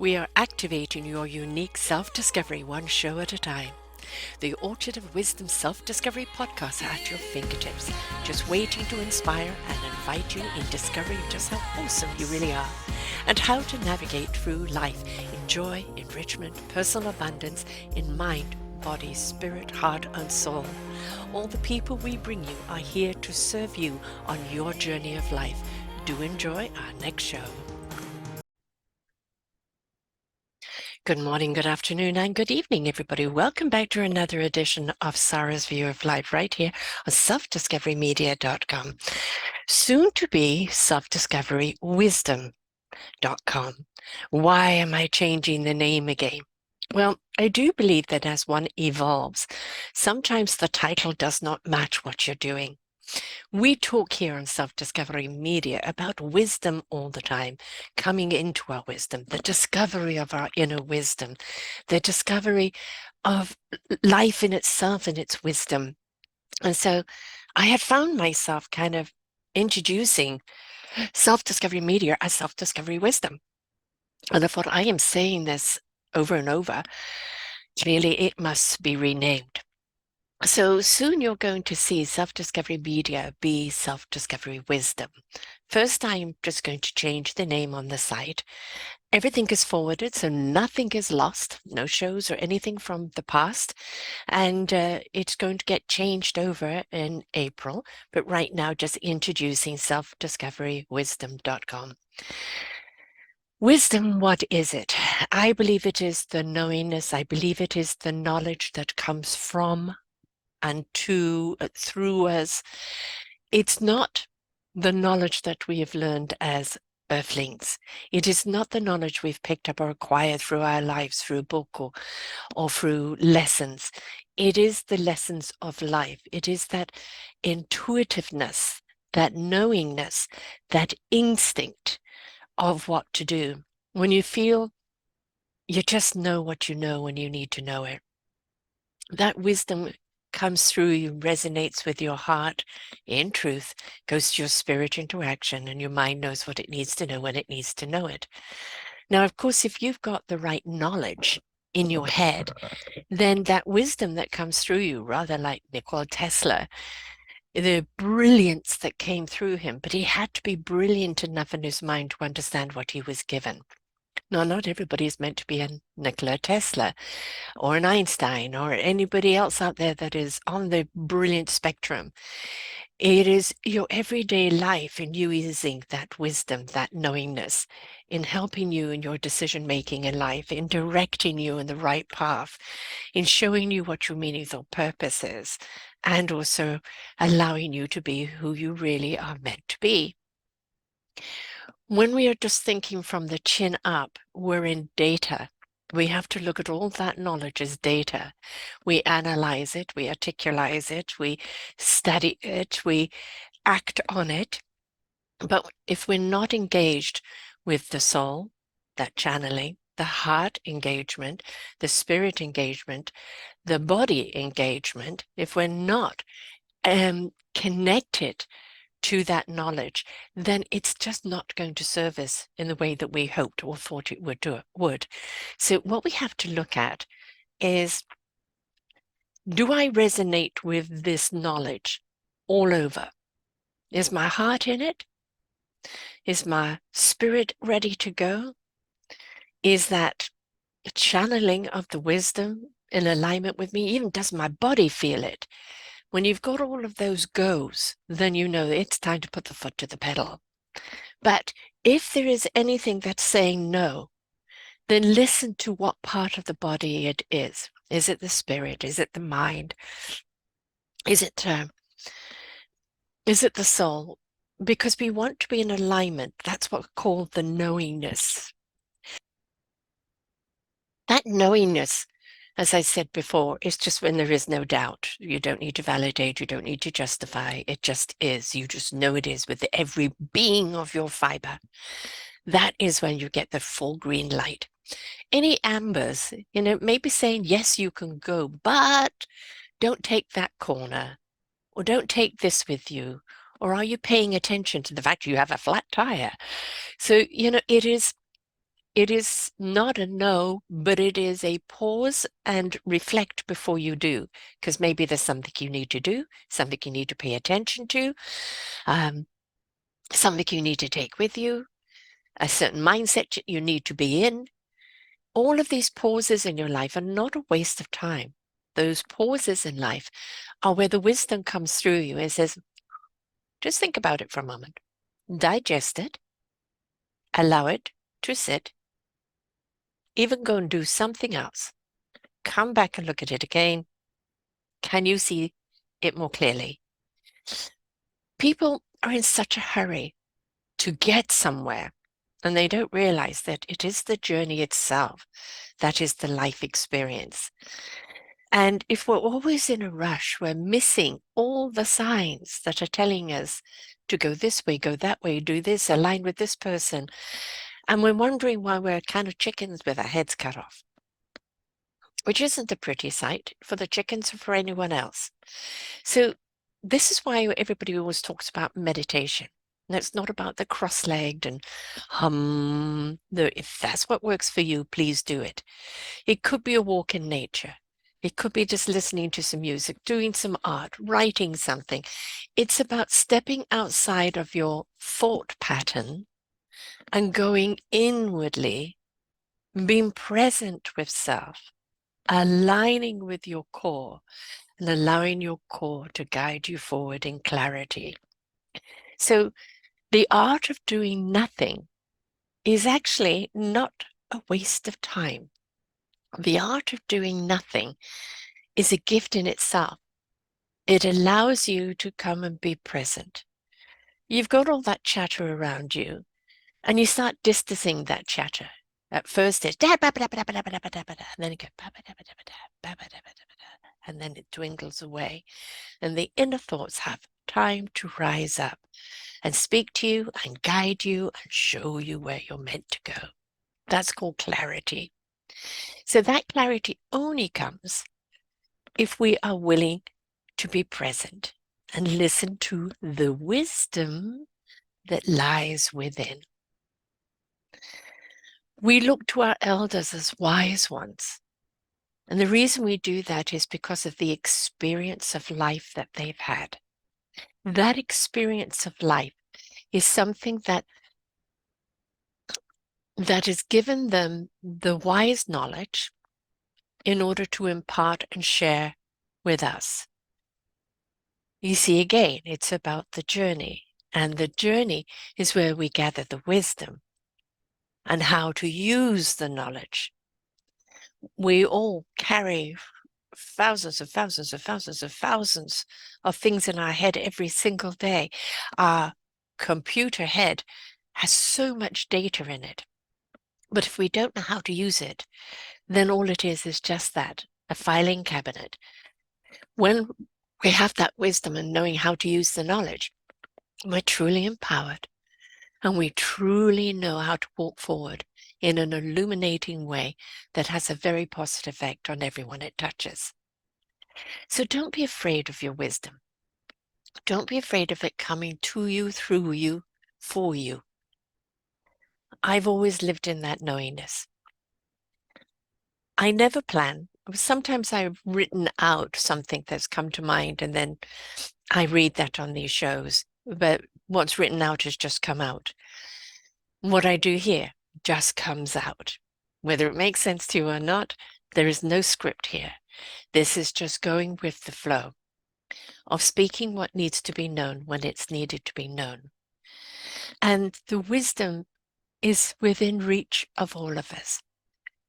We are activating your unique self-discovery one show at a time. The Orchard of Wisdom Self-Discovery podcast are at your fingertips, just waiting to inspire and invite you in discovering just how awesome you really are and how to navigate through life in joy, enrichment, personal abundance, in mind, body, spirit, heart, and soul. All the people we bring you are here to serve you on your journey of life. Do enjoy our next show. Good morning, good afternoon, and good evening, everybody. Welcome back to another edition of Sarah's View of Life right here on selfdiscoverymedia.com. Soon to be selfdiscoverywisdom.com. Why am I changing the name again? Well, I do believe that as one evolves, sometimes the title does not match what you're doing. We talk here on Self-Discovery Media about wisdom all the time, coming into our wisdom, the discovery of our inner wisdom, the discovery of life in itself and its wisdom. And so I had found myself kind of introducing Self-Discovery Media as Self-Discovery Wisdom. And I thought, I am saying this over and over. Clearly, it must be renamed. So soon you're going to see Self-Discovery Media be Self-Discovery Wisdom. First, I'm just going to change the name on the site. Everything is forwarded, so nothing is lost, no shows or anything from the past. And it's going to get changed over in April, but right now just introducing selfdiscoverywisdom.com. Wisdom, what is it? I believe it is the knowingness. I believe it is the knowledge that comes from and through us. It's not the knowledge that we have learned as earthlings. It is not the knowledge we've picked up or acquired through our lives, through a book or through lessons. It is the lessons of life. It is that intuitiveness, that knowingness, that instinct of what to do. When you feel you just know what you know when you need to know it. That wisdom comes through you, resonates with your heart in truth, goes to your spirit into action, and your mind knows what it needs to know when it needs to know it. Now, of course, if you've got the right knowledge in your head, then that wisdom that comes through you, rather like Nikola Tesla, the brilliance that came through him, but he had to be brilliant enough in his mind to understand what he was given. Now, not everybody is meant to be a Nikola Tesla or an Einstein or anybody else out there that is on the brilliant spectrum. It is your everyday life and you using that wisdom, that knowingness in helping you in your decision making in life, in directing you in the right path, in showing you what your meaningful purpose is, and also allowing you to be who you really are meant to be. When we are just thinking from the chin up, we're in data. We have to look at all that knowledge as data. We analyze it, we articulate it, we study it, we act on it. But if we're not engaged with the soul, that channeling, the heart engagement, the spirit engagement, the body engagement, if we're not connected to that knowledge, then it's just not going to serve us in the way that we hoped or thought it would. So what we have to look at is, do I resonate with this knowledge all over? Is my heart in it? Is my spirit ready to go? Is that channeling of the wisdom in alignment with me? Even does my body feel it? When you've got all of those goes, then you know it's time to put the foot to the pedal. But if there is anything that's saying no, then listen to what part of the body it is. Is it the spirit? Is it the mind? Is it the soul? Because we want to be in alignment. That's what's called the knowingness. That knowingness, as I said before, is just when there is no doubt. You don't need to validate. You don't need to justify. It just is. You just know it is with every being of your fiber. That is when you get the full green light. Any ambers, maybe saying, yes, you can go, but don't take that corner, or don't take this with you, or are you paying attention to the fact you have a flat tire? So, it is it is not a no, but it is a pause and reflect before you do, because maybe there's something you need to do, something you need to pay attention to, um, something you need to take with you, a certain mindset you need to be in. All of these pauses in your life are not a waste of time. Those pauses in life are where the wisdom comes through you and says, just think about it for a moment, digest it, allow it to sit, even go and do something else. Come back and look at it again. Can you see it more clearly? People are in such a hurry to get somewhere, and they don't realize that it is the journey itself that is the life experience. And if we're always in a rush, we're missing all the signs that are telling us to go this way, go that way, do this, align with this person. And we're wondering why we're kind of chickens with our heads cut off, which isn't a pretty sight for the chickens or for anyone else. So this is why everybody always talks about meditation. And it's not about the cross-legged and if that's what works for you, please do it. It could be a walk in nature. It could be just listening to some music, doing some art, writing something. It's about stepping outside of your thought pattern and going inwardly, being present with self, aligning with your core, and allowing your core to guide you forward in clarity. So the art of doing nothing is actually not a waste of time. The art of doing nothing is a gift in itself. It allows you to come and be present. You've got all that chatter around you, and you start distancing that chatter. At first it's and then you go and then it dwindles away. And the inner thoughts have time to rise up and speak to you and guide you and show you where you're meant to go. That's called clarity. So that clarity only comes if we are willing to be present and listen to the wisdom that lies within. We look to our elders as wise ones. And the reason we do that is because of the experience of life that they've had. That experience of life is something that has given them the wise knowledge in order to impart and share with us. You see, again, it's about the journey, and the journey is where we gather the wisdom and how to use the knowledge. We all carry thousands of thousands of thousands of thousands of things in our head every single day. Our computer head has so much data in it. But if we don't know how to use it, then all it is just that, a filing cabinet. When we have that wisdom and knowing how to use the knowledge, we're truly empowered and we truly know how to walk forward in an illuminating way that has a very positive effect on everyone it touches. So don't be afraid of your wisdom. Don't be afraid of it coming to you, through you, for you. I've always lived in that knowingness. I never plan. Sometimes I've written out something that's come to mind and then I read that on these shows, but what's written out has just come out. What I do here just comes out. Whether it makes sense to you or not, there is no script here. This is just going with the flow of speaking what needs to be known when it's needed to be known. And the wisdom is within reach of all of us.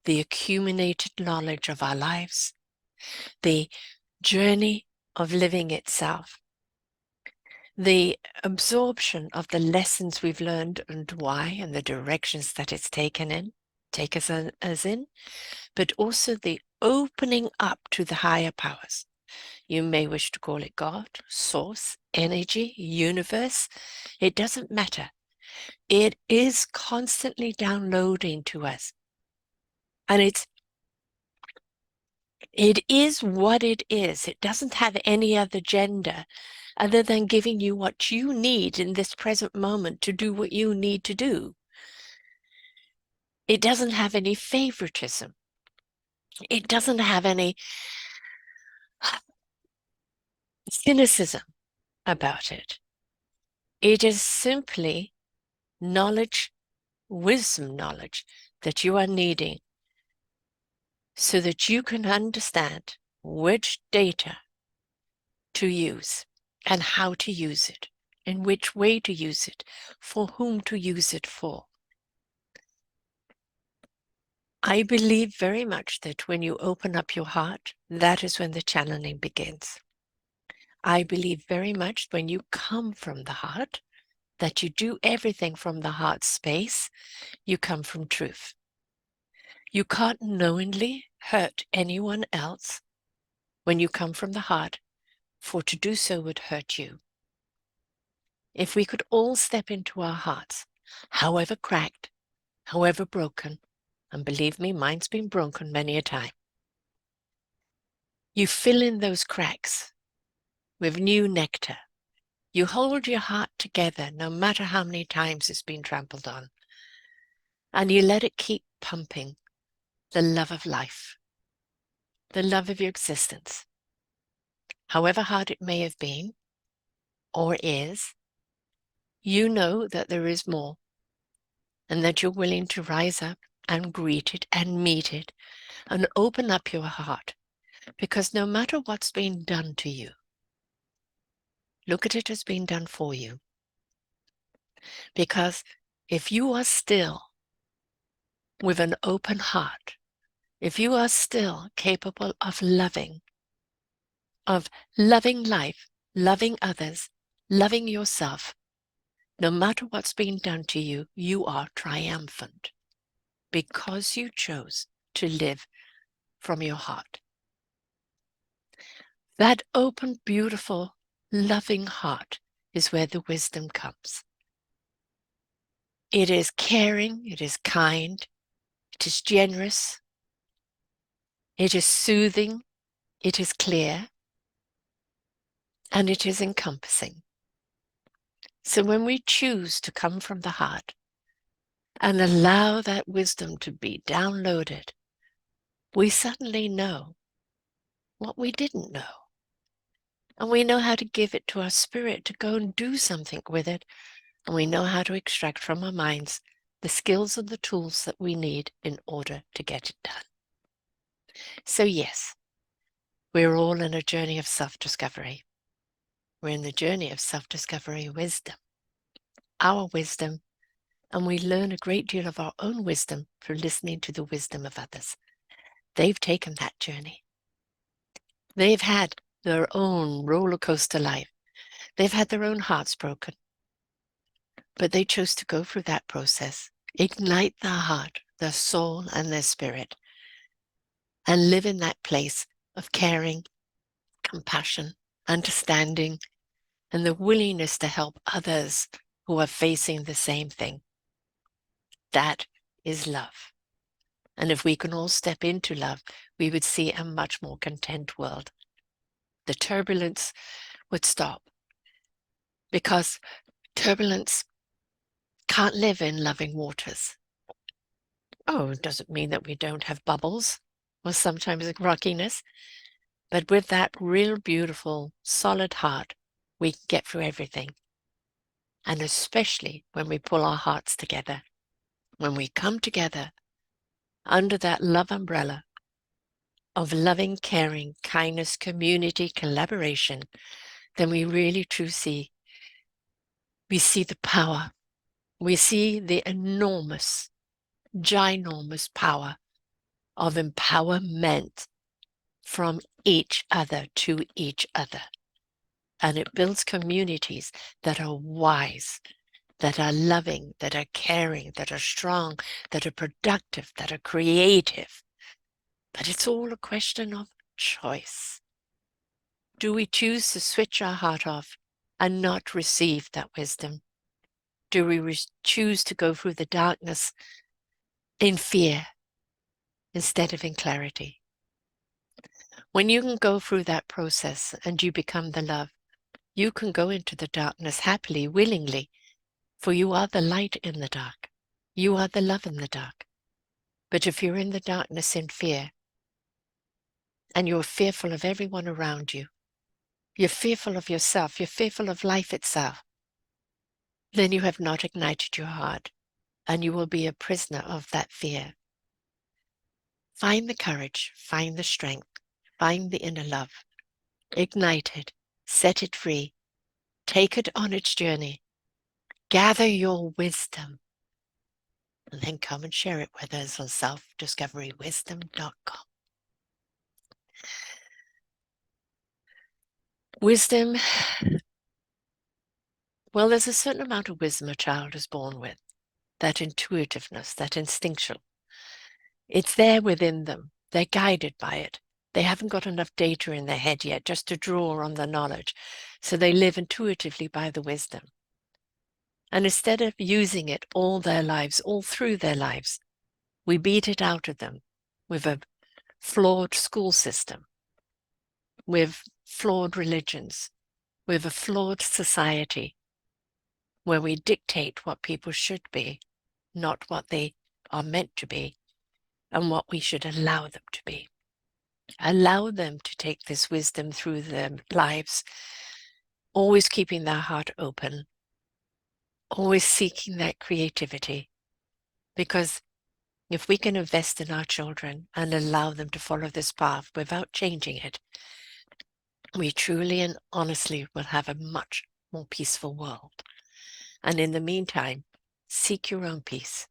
The accumulated knowledge of our lives, the journey of living itself, the absorption of the lessons we've learned and why and the directions that it's take us in, but also the opening up to the higher powers. You may wish to call it God, source, energy, universe. It doesn't matter. It is constantly downloading to us. And it is what it is. It doesn't have any other gender other than giving you what you need in this present moment to do what you need to do. It doesn't have any favoritism. It doesn't have any cynicism about it. It is simply knowledge, wisdom knowledge that you are needing so that you can understand which data to use and how to use it, in which way to use it, for whom to use it for. I believe very much that when you open up your heart, that is when the channeling begins. I believe very much when you come from the heart, that you do everything from the heart space, you come from truth. You can't knowingly hurt anyone else when you come from the heart, for to do so would hurt you. If we could all step into our hearts, however cracked, however broken, and believe me, mine's been broken many a time, you fill in those cracks with new nectar. You hold your heart together no matter how many times it's been trampled on, and you let it keep pumping the love of life, the love of your existence. However hard it may have been, or is, you know that there is more, and that you're willing to rise up and greet it and meet it and open up your heart. Because no matter what's been done to you, look at it as being done for you. Because if you are still with an open heart, if you are still capable of loving life, loving others, loving yourself, no matter what's been done to you, you are triumphant because you chose to live from your heart. That open, beautiful, loving heart is where the wisdom comes. It is caring, it is kind, it is generous, it is soothing, it is clear, and it is encompassing. So when we choose to come from the heart and allow that wisdom to be downloaded, we suddenly know what we didn't know. And we know how to give it to our spirit to go and do something with it. And we know how to extract from our minds the skills and the tools that we need in order to get it done. So yes, we're all in a journey of self-discovery. We're in the journey of self-discovery wisdom, our wisdom, and we learn a great deal of our own wisdom through listening to the wisdom of others. They've taken that journey. They've had their own roller coaster life. They've had their own hearts broken, but they chose to go through that process, ignite their heart, their soul, and their spirit, and live in that place of caring, compassion, understanding, and the willingness to help others who are facing the same thing. That is love. And if we can all step into love, we would see a much more content world. The turbulence would stop, because turbulence can't live in loving waters. Oh, it doesn't mean that we don't have bubbles or sometimes rockiness, but with that real beautiful, solid heart, we can get through everything. And especially when we pull our hearts together, when we come together under that love umbrella of loving, caring, kindness, community, collaboration, then we really truly see, we see the power. We see the enormous, ginormous power of empowerment from each other to each other. And it builds communities that are wise, that are loving, that are caring, that are strong, that are productive, that are creative. But it's all a question of choice. Do we choose to switch our heart off and not receive that wisdom? Do we choose to go through the darkness in fear instead of in clarity? When you can go through that process and you become the love, you can go into the darkness happily, willingly, for you are the light in the dark. You are the love in the dark. But if you're in the darkness in fear, and you're fearful of everyone around you, you're fearful of yourself, you're fearful of life itself, then you have not ignited your heart, and you will be a prisoner of that fear. Find the courage, find the strength, find the inner love, ignite it, set it free, take it on its journey, gather your wisdom, and then come and share it with us on selfdiscoverywisdom.com. Wisdom, well, there's a certain amount of wisdom a child is born with, that intuitiveness, that instinctual. It's there within them. They're guided by it. They haven't got enough data in their head yet just to draw on the knowledge. So they live intuitively by the wisdom. And instead of using it all their lives, all through their lives, we beat it out of them with a flawed school system, with flawed religions, with a flawed society, where we dictate what people should be, not what they are meant to be, and what we should allow them to be. Allow them to take this wisdom through their lives, always keeping their heart open, always seeking that creativity. Because if we can invest in our children and allow them to follow this path without changing it, we truly and honestly will have a much more peaceful world. And in the meantime, seek your own peace.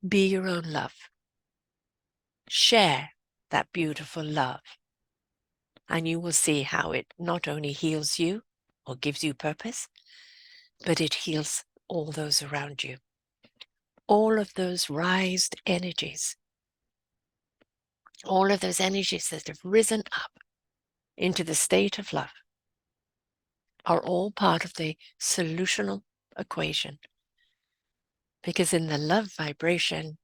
Be your own love. Share that beautiful love. And you will see how it not only heals you or gives you purpose, but it heals all those around you. All of those raised energies, all of those energies that have risen up into the state of love are all part of the solutional equation. Because in the love vibration,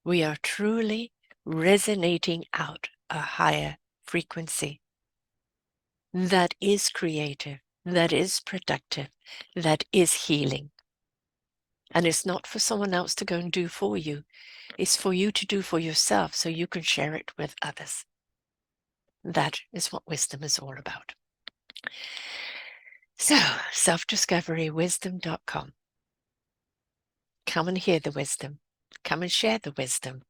we are truly resonating out a higher frequency that is creative, that is productive, that is healing. And it's not for someone else to go and do for you. It's for you to do for yourself so you can share it with others. That is what wisdom is all about. So, selfdiscoverywisdom.com. Come and hear the wisdom. Come and share the wisdom.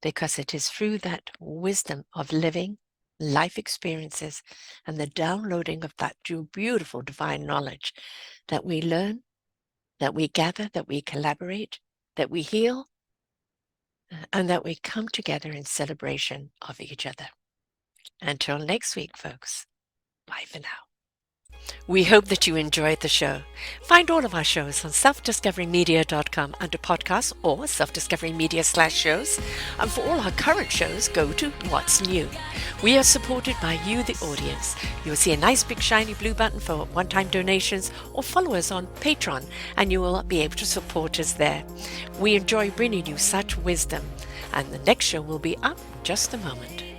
Because it is through that wisdom of living life experiences and the downloading of that beautiful divine knowledge that we learn, that we gather, that we collaborate, that we heal, and that we come together in celebration of each other. Until next week, folks, bye for now. We hope that you enjoyed the show. Find all of our shows on selfdiscoverymedia.com under podcasts or selfdiscoverymedia/shows. And for all our current shows, go to What's New. We are supported by you, the audience. You'll see a nice big shiny blue button for one-time donations or follow us on Patreon and you will be able to support us there. We enjoy bringing you such wisdom. And the next show will be up in just a moment.